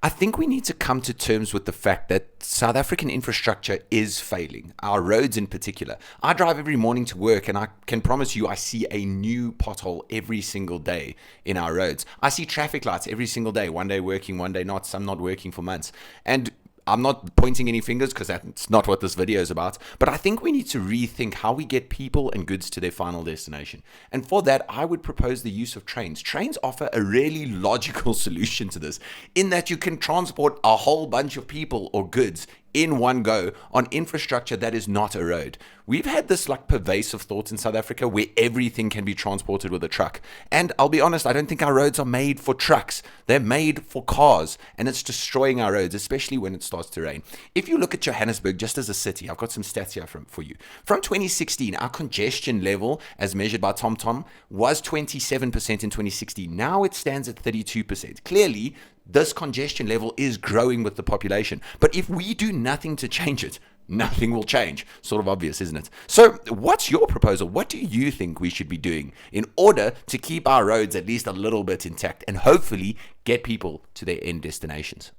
I think we need to come to terms with the fact that South African infrastructure is failing, our roads in particular. I drive every morning to work and I can promise you I see a new pothole every single day in our roads. I see traffic lights every single day, one day working, one day not, some not working for months. And I'm not pointing any fingers because that's not what this video is about, but I think we need to rethink how we get people and goods to their final destination. And for that, I would propose the use of trains. Trains offer a really logical solution to this, in that you can transport a whole bunch of people or goods in one go on infrastructure that is not a road. We've had this like pervasive thought in South Africa where everything can be transported with a truck. And I'll be honest, I don't think our roads are made for trucks. They're made for cars, and it's destroying our roads, especially when it starts to rain. If you look at Johannesburg just as a city, I've got some stats here for you. From 2016, our congestion level as measured by TomTom was 27% in 2016. Now it stands at 32%. Clearly, this congestion level is growing with the population. But if we do nothing to change it, nothing will change. Sort of obvious, isn't it? So what's your proposal? What do you think we should be doing in order to keep our roads at least a little bit intact and hopefully get people to their end destinations?